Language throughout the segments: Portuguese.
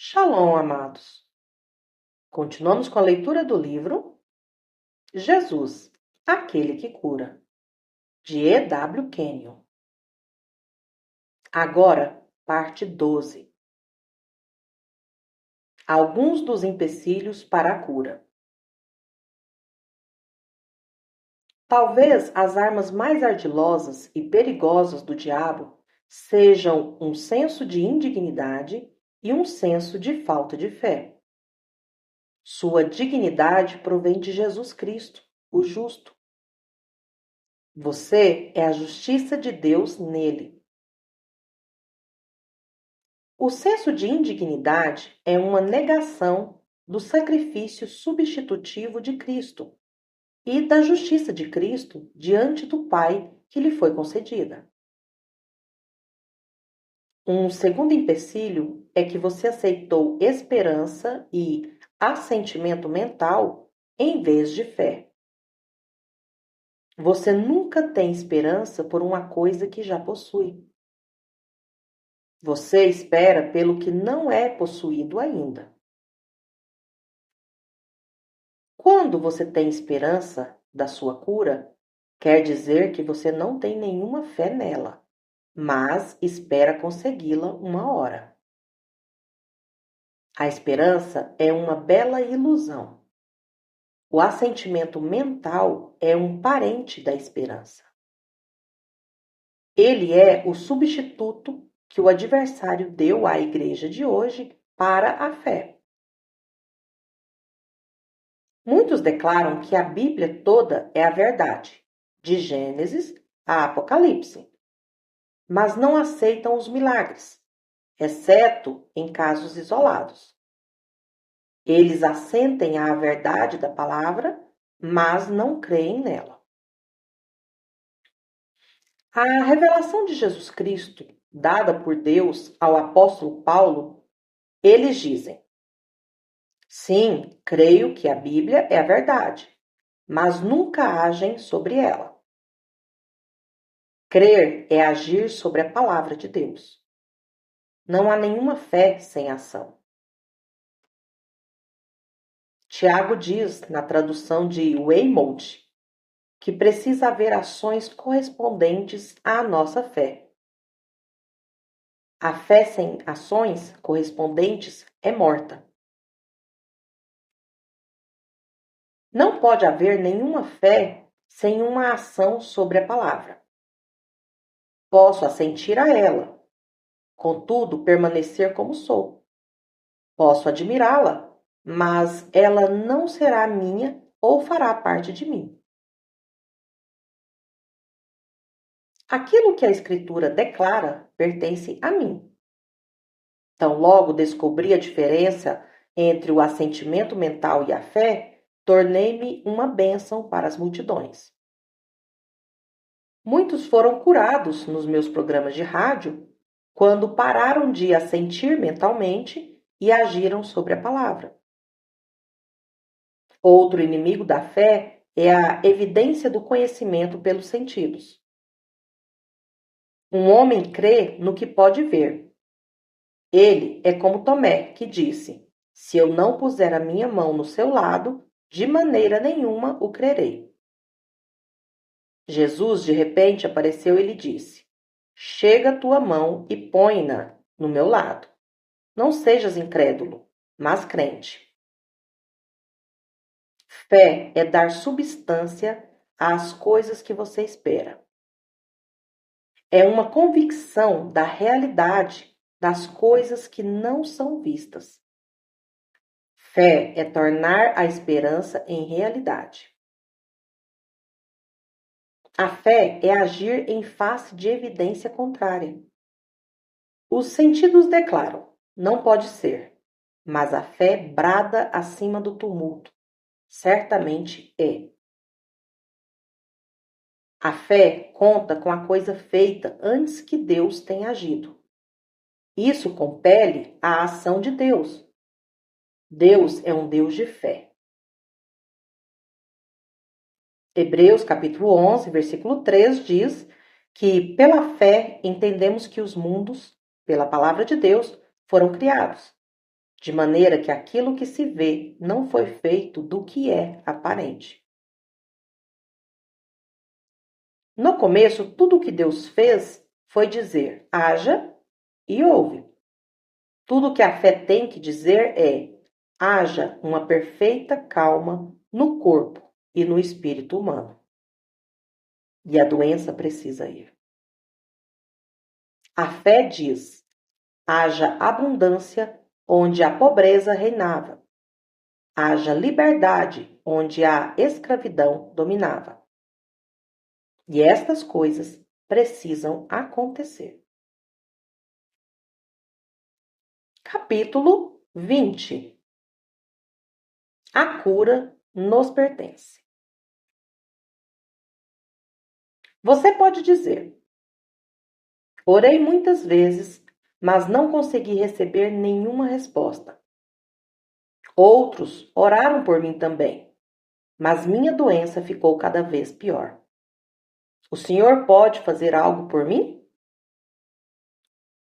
Shalom, amados. Continuamos com a leitura do livro Jesus, aquele que cura, de E.W. Kenyon. Agora, parte 12. Alguns dos empecilhos para a cura. Talvez as armas mais ardilosas e perigosas do diabo sejam um senso de indignidade e um senso de falta de fé. Sua dignidade provém de Jesus Cristo, o justo. Você é a justiça de Deus nele. O senso de indignidade é uma negação do sacrifício substitutivo de Cristo e da justiça de Cristo diante do Pai que lhe foi concedida. Um segundo empecilho é que você aceitou esperança e assentimento mental em vez de fé. Você nunca tem esperança por uma coisa que já possui. Você espera pelo que não é possuído ainda. Quando você tem esperança da sua cura, quer dizer que você não tem nenhuma fé nela, mas espera consegui-la uma hora. A esperança é uma bela ilusão. O assentimento mental é um parente da esperança. Ele é o substituto que o adversário deu à igreja de hoje para a fé. Muitos declaram que a Bíblia toda é a verdade, de Gênesis a Apocalipse, mas não aceitam os milagres, exceto em casos isolados. Eles assentem à verdade da palavra, mas não creem nela. A revelação de Jesus Cristo, dada por Deus ao apóstolo Paulo, eles dizem: sim, creio que a Bíblia é a verdade, mas nunca agem sobre ela. Crer é agir sobre a palavra de Deus. Não há nenhuma fé sem ação. Tiago diz, na tradução de Weymouth, que precisa haver ações correspondentes à nossa fé. A fé sem ações correspondentes é morta. Não pode haver nenhuma fé sem uma ação sobre a palavra. Posso assentir a ela, contudo permanecer como sou. Posso admirá-la, mas ela não será minha ou fará parte de mim. Aquilo que a Escritura declara pertence a mim. Tão logo descobri a diferença entre o assentimento mental e a fé, tornei-me uma bênção para as multidões. Muitos foram curados nos meus programas de rádio quando pararam de assentir mentalmente e agiram sobre a palavra. Outro inimigo da fé é a evidência do conhecimento pelos sentidos. Um homem crê no que pode ver. Ele é como Tomé, que disse: se eu não puser a minha mão no seu lado, de maneira nenhuma o crerei. Jesus, de repente, apareceu e lhe disse: chega a tua mão e põe-na no meu lado. Não sejas incrédulo, mas crente. Fé é dar substância às coisas que você espera. É uma convicção da realidade das coisas que não são vistas. Fé é tornar a esperança em realidade. A fé é agir em face de evidência contrária. Os sentidos declaram: não pode ser, mas a fé brada acima do tumulto. Certamente é. A fé conta com a coisa feita antes que Deus tenha agido. Isso compele a ação de Deus. Deus é um Deus de fé. Hebreus capítulo 11, versículo 3 diz que pela fé entendemos que os mundos, pela palavra de Deus, foram criados. de maneira que aquilo que se vê não foi feito do que é aparente. No começo, tudo o que Deus fez foi dizer: haja e houve. Tudo o que a fé tem que dizer é: haja uma perfeita calma no corpo e no espírito humano. E a doença precisa ir. A fé diz: haja abundância onde a pobreza reinava. Haja liberdade onde a escravidão dominava. E estas coisas precisam acontecer. Capítulo 20. A cura nos pertence. Você pode dizer: orei muitas vezes, mas não consegui receber nenhuma resposta. Outros oraram por mim também, mas minha doença ficou cada vez pior. O Senhor pode fazer algo por mim?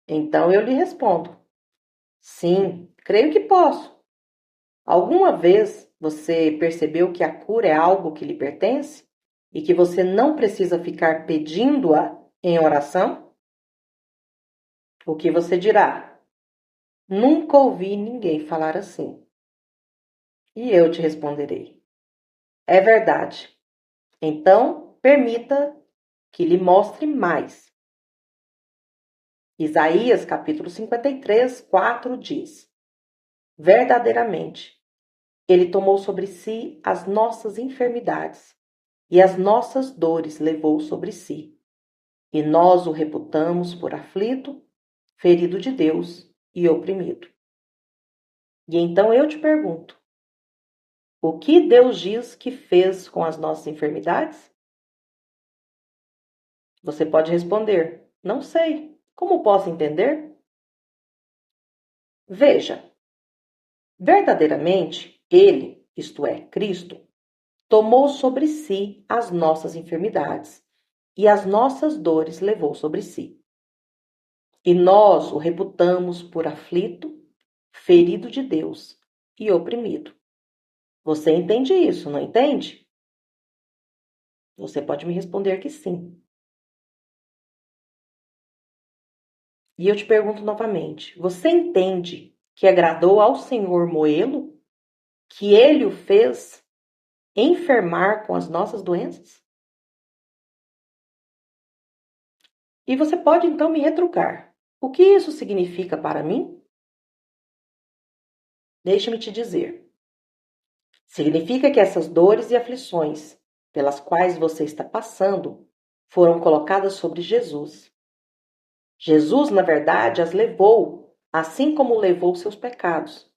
Então eu lhe respondo: sim, creio que posso. Alguma vez você percebeu que a cura é algo que lhe pertence e que você não precisa ficar pedindo-a em oração? O que você dirá? Nunca ouvi ninguém falar assim. E eu te responderei: é verdade. Então, permita que lhe mostre mais. Isaías capítulo 53, 4 diz: verdadeiramente, ele tomou sobre si as nossas enfermidades e as nossas dores levou sobre si. E nós o reputamos por aflito, ferido de Deus e oprimido. E então eu te pergunto: o que Deus diz que fez com as nossas enfermidades? Você pode responder: não sei. Como posso entender? Veja, verdadeiramente, Ele, isto é, Cristo, tomou sobre si as nossas enfermidades e as nossas dores levou sobre si. E nós o reputamos por aflito, ferido de Deus e oprimido. Você entende isso, não entende? Você pode me responder que sim. E eu te pergunto novamente: você entende que agradou ao Senhor moê-lo? Que ele o fez enfermar com as nossas doenças? E você pode então me retrucar: o que isso significa para mim? Deixe-me te dizer. Significa que essas dores e aflições pelas quais você está passando foram colocadas sobre Jesus. Jesus, na verdade, as levou, assim como levou seus pecados.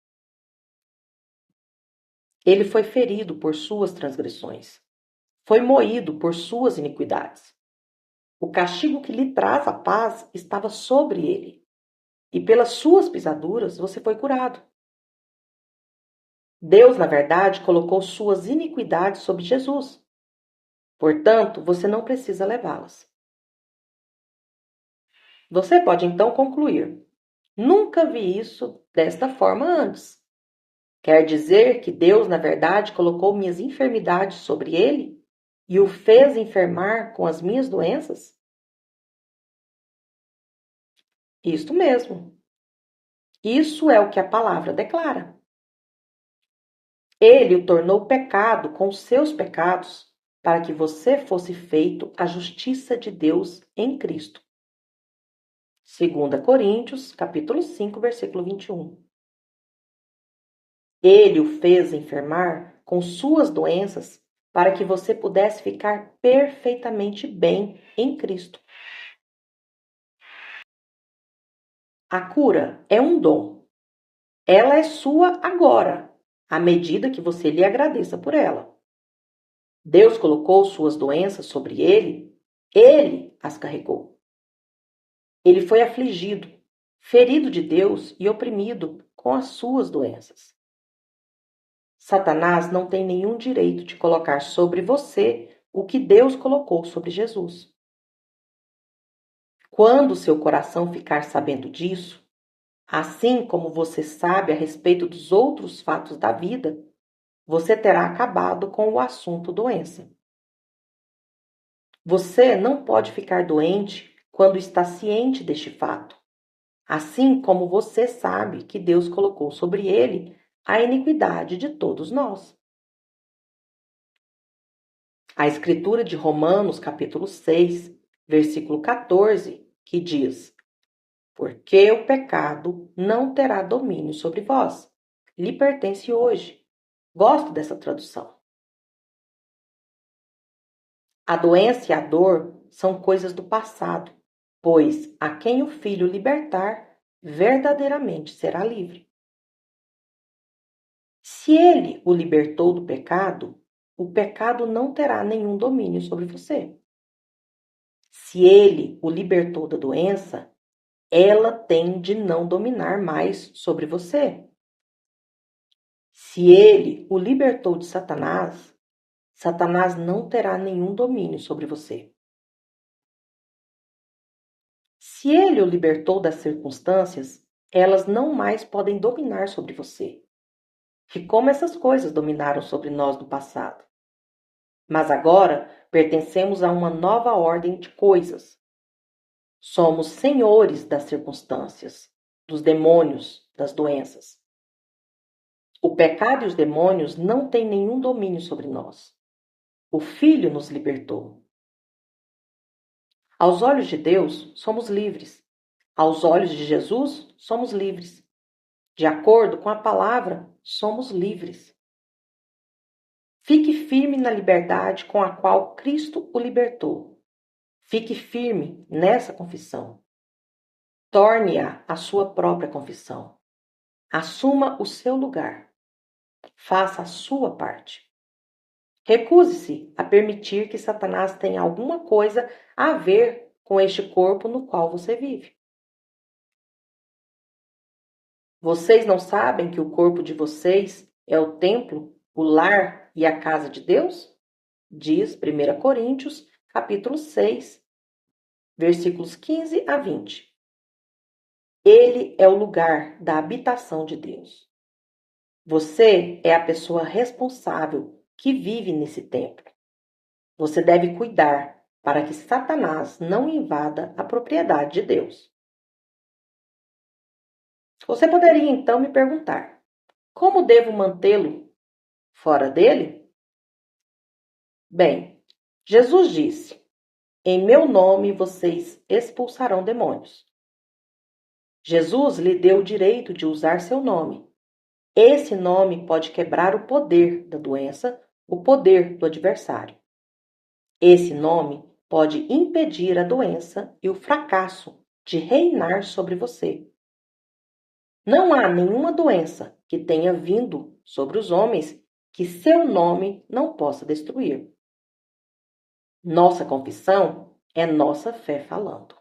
Ele foi ferido por suas transgressões. Foi moído por suas iniquidades. O castigo que lhe traz a paz estava sobre ele. E pelas suas pisaduras você foi curado. Deus, na verdade, colocou suas iniquidades sobre Jesus. Portanto, você não precisa levá-las. Você pode então concluir: nunca vi isso desta forma antes. Quer dizer que Deus, na verdade, colocou minhas enfermidades sobre ele e o fez enfermar com as minhas doenças? Isto mesmo. Isso é o que a palavra declara. Ele o tornou pecado com os seus pecados, para que você fosse feito a justiça de Deus em Cristo. 2 Coríntios, capítulo 5, versículo 21. Ele o fez enfermar com suas doenças para que você pudesse ficar perfeitamente bem em Cristo. A cura é um dom. Ela é sua agora, à medida que você lhe agradeça por ela. Deus colocou suas doenças sobre ele as carregou. Ele foi afligido, ferido de Deus e oprimido com as suas doenças. Satanás não tem nenhum direito de colocar sobre você o que Deus colocou sobre Jesus. Quando seu coração ficar sabendo disso, Assim como você sabe a respeito dos outros fatos da vida, você terá acabado com o assunto doença. Você não pode ficar doente quando está ciente deste fato, assim como você sabe que Deus colocou sobre ele a iniquidade de todos nós. A escritura de Romanos, capítulo 6, versículo 14, que diz: porque o pecado não terá domínio sobre vós. Lhe pertence hoje. Gosto dessa tradução. A doença e a dor são coisas do passado, pois a quem o Filho libertar, verdadeiramente será livre. Se ele o libertou do pecado, o pecado não terá nenhum domínio sobre você. Se ele o libertou da doença, ela tem de não dominar mais sobre você. Se ele o libertou de Satanás, Satanás não terá nenhum domínio sobre você. Se ele o libertou das circunstâncias, elas não mais podem dominar sobre você. E como essas coisas dominaram sobre nós no passado. Mas agora pertencemos a uma nova ordem de coisas. Somos senhores das circunstâncias, dos demônios, das doenças. O pecado e os demônios não têm nenhum domínio sobre nós. O Filho nos libertou. Aos olhos de Deus, somos livres. Aos olhos de Jesus, somos livres. De acordo com a palavra, somos livres. Fique firme na liberdade com a qual Cristo o libertou. Fique firme nessa confissão. Torne-a a sua própria confissão. Assuma o seu lugar. Faça a sua parte. Recuse-se a permitir que Satanás tenha alguma coisa a ver com este corpo no qual você vive. Vocês não sabem que o corpo de vocês é o templo, o lar e a casa de Deus? Diz 1 Coríntios, capítulo 6, versículos 15 a 20. Ele é o lugar da habitação de Deus. Você é a pessoa responsável que vive nesse templo. Você deve cuidar para que Satanás não invada a propriedade de Deus. Você poderia então me perguntar: como devo mantê-lo fora dele? Bem, Jesus disse: em meu nome vocês expulsarão demônios. Jesus lhe deu o direito de usar seu nome. Esse nome pode quebrar o poder da doença, o poder do adversário. Esse nome pode impedir a doença e o fracasso de reinar sobre você. Não há nenhuma doença que tenha vindo sobre os homens que seu nome não possa destruir. Nossa confissão é nossa fé falando.